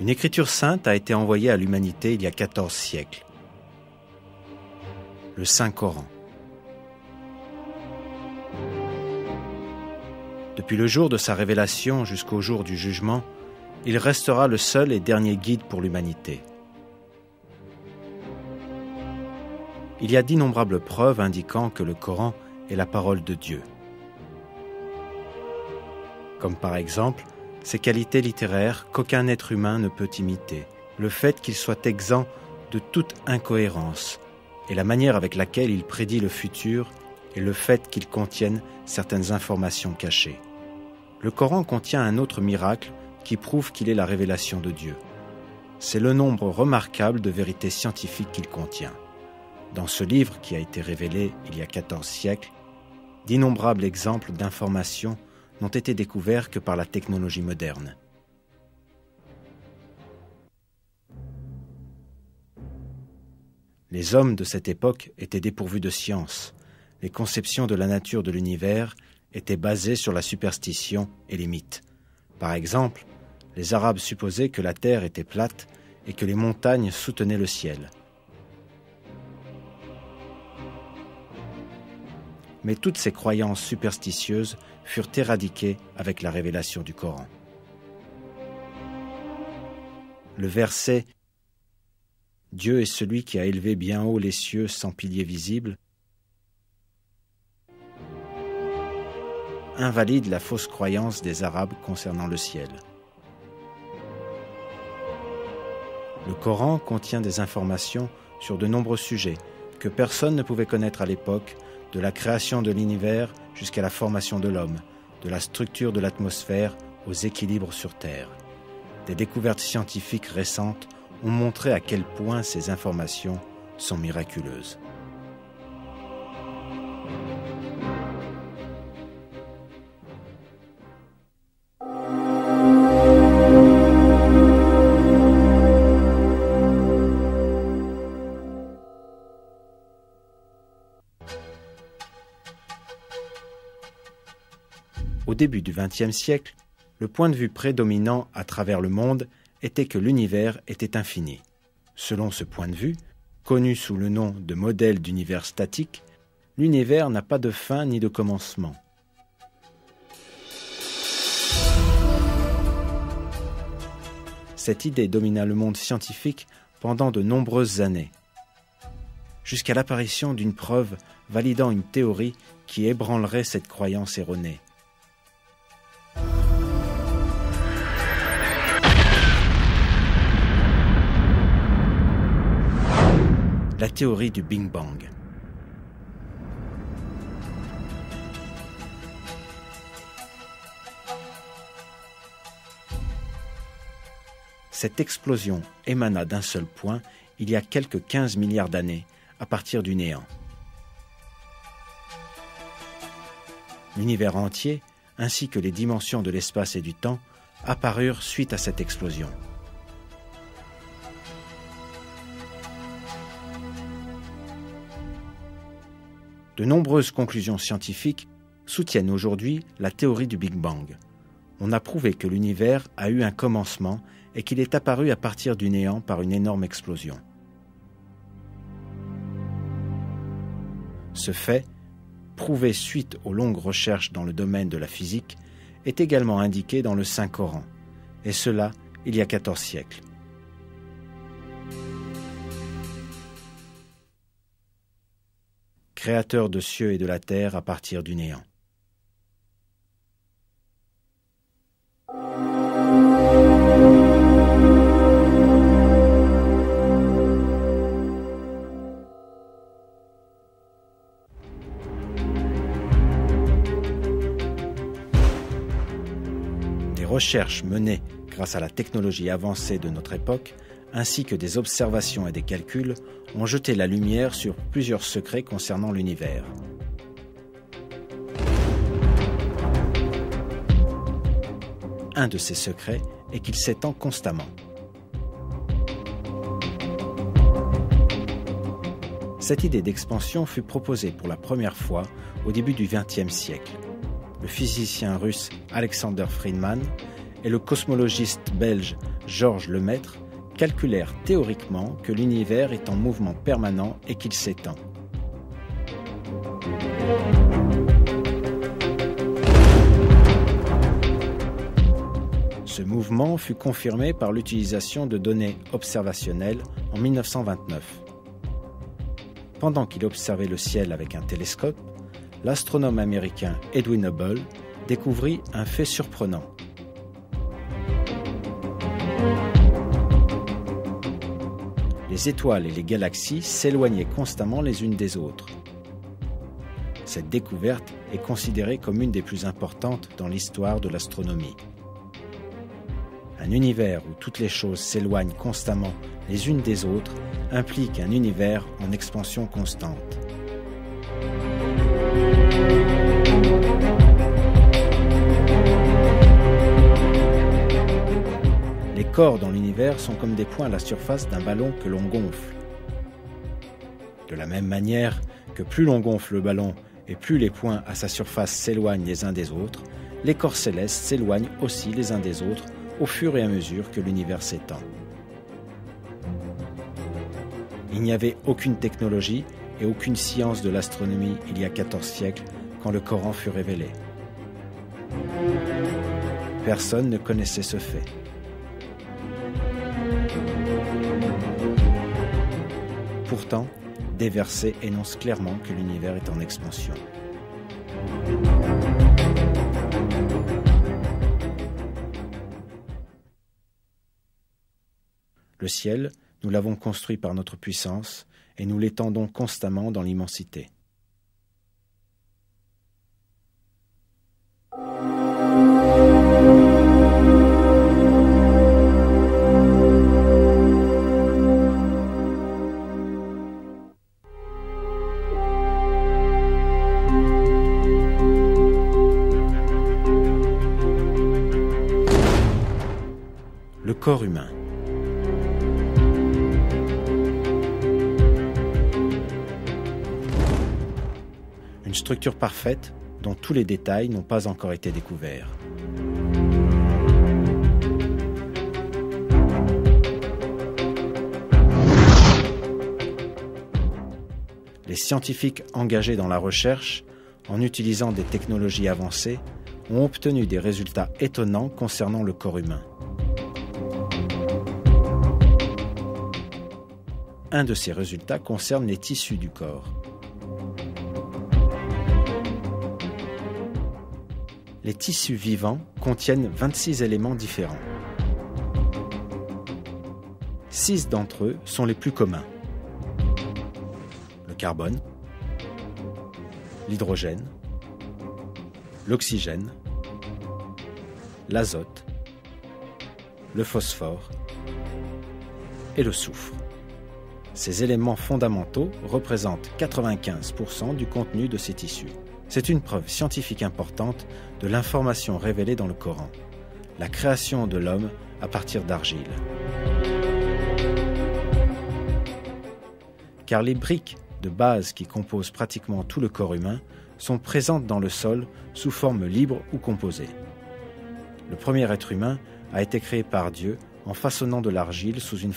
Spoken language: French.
Une écriture sainte a été envoyée à l'humanité il y a 14 siècles. Le Saint-Coran. Depuis le jour de sa révélation jusqu'au jour du jugement, il restera le seul et dernier guide pour l'humanité. Il y a d'innombrables preuves indiquant que le Coran est la parole de Dieu. Comme par exemple, ses qualités littéraires qu'aucun être humain ne peut imiter, le fait qu'il soit exempt de toute incohérence, et la manière avec laquelle il prédit le futur, et le fait qu'il contienne certaines informations cachées. Le Coran contient un autre miracle qui prouve qu'il est la révélation de Dieu. C'est le nombre remarquable de vérités scientifiques qu'il contient. Dans ce livre qui a été révélé il y a 14 siècles, d'innombrables exemples d'informations n'ont été découverts que par la technologie moderne. Les hommes de cette époque étaient dépourvus de science. Les conceptions de la nature de l'univers étaient basées sur la superstition et les mythes. Par exemple, les Arabes supposaient que la terre était plate et que les montagnes soutenaient le ciel. Mais toutes ces croyances superstitieuses furent éradiquées avec la révélation du Coran. Le verset « Dieu est celui qui a élevé bien haut les cieux sans piliers visibles » invalide la fausse croyance des Arabes concernant le ciel. Le Coran contient des informations sur de nombreux sujets que personne ne pouvait connaître à l'époque, de la création de l'univers jusqu'à la formation de l'homme, de la structure de l'atmosphère aux équilibres sur Terre. Des découvertes scientifiques récentes ont montré à quel point ces informations sont miraculeuses. Au début du XXe siècle, le point de vue prédominant à travers le monde était que l'univers était infini. Selon ce point de vue, connu sous le nom de modèle d'univers statique, l'univers n'a pas de fin ni de commencement. Cette idée domina le monde scientifique pendant de nombreuses années, jusqu'à l'apparition d'une preuve validant une théorie qui ébranlerait cette croyance erronée. La théorie du Big Bang. Cette explosion émana d'un seul point il y a quelques 15 milliards d'années, à partir du néant. L'univers entier, ainsi que les dimensions de l'espace et du temps, apparurent suite à cette explosion. De nombreuses conclusions scientifiques soutiennent aujourd'hui la théorie du Big Bang. On a prouvé que l'univers a eu un commencement et qu'il est apparu à partir du néant par une énorme explosion. Ce fait, prouvé suite aux longues recherches dans le domaine de la physique, est également indiqué dans le Saint-Coran, et cela il y a 14 siècles. Créateur de cieux et de la terre à partir du néant. Des recherches menées grâce à la technologie avancée de notre époque, ainsi que des observations et des calculs, ont jeté la lumière sur plusieurs secrets concernant l'univers. Un de ces secrets est qu'il s'étend constamment. Cette idée d'expansion fut proposée pour la première fois au début du XXe siècle. Le physicien russe Alexander Friedman et le cosmologiste belge Georges Lemaître calculèrent théoriquement que l'univers est en mouvement permanent et qu'il s'étend. Ce mouvement fut confirmé par l'utilisation de données observationnelles en 1929. Pendant qu'il observait le ciel avec un télescope, l'astronome américain Edwin Hubble découvrit un fait surprenant. Les étoiles et les galaxies s'éloignaient constamment les unes des autres. Cette découverte est considérée comme une des plus importantes dans l'histoire de l'astronomie. Un univers où toutes les choses s'éloignent constamment les unes des autres implique un univers en expansion constante. Les corps dans l'univers sont comme des points à la surface d'un ballon que l'on gonfle. De la même manière que plus l'on gonfle le ballon et plus les points à sa surface s'éloignent les uns des autres, les corps célestes s'éloignent aussi les uns des autres au fur et à mesure que l'univers s'étend. Il n'y avait aucune technologie et aucune science de l'astronomie il y a 14 siècles quand le Coran fut révélé. Personne ne connaissait ce fait. Pourtant, des versets énoncent clairement que l'univers est en expansion. Le ciel, nous l'avons construit par notre puissance et nous l'étendons constamment dans l'immensité. Le corps humain. Une structure parfaite dont tous les détails n'ont pas encore été découverts. Les scientifiques engagés dans la recherche, en utilisant des technologies avancées, ont obtenu des résultats étonnants concernant le corps humain. Un de ces résultats concerne les tissus du corps. Les tissus vivants contiennent 26 éléments différents. 6 d'entre eux sont les plus communs. Le carbone, l'hydrogène, l'oxygène, l'azote, le phosphore et le soufre. Ces éléments fondamentaux représentent 95% du contenu de ces tissus. C'est une preuve scientifique importante de l'information révélée dans le Coran, la création de l'homme à partir d'argile. Car les briques de base qui composent pratiquement tout le corps humain sont présentes dans le sol sous forme libre ou composée. Le premier être humain a été créé par Dieu en façonnant de l'argile sous une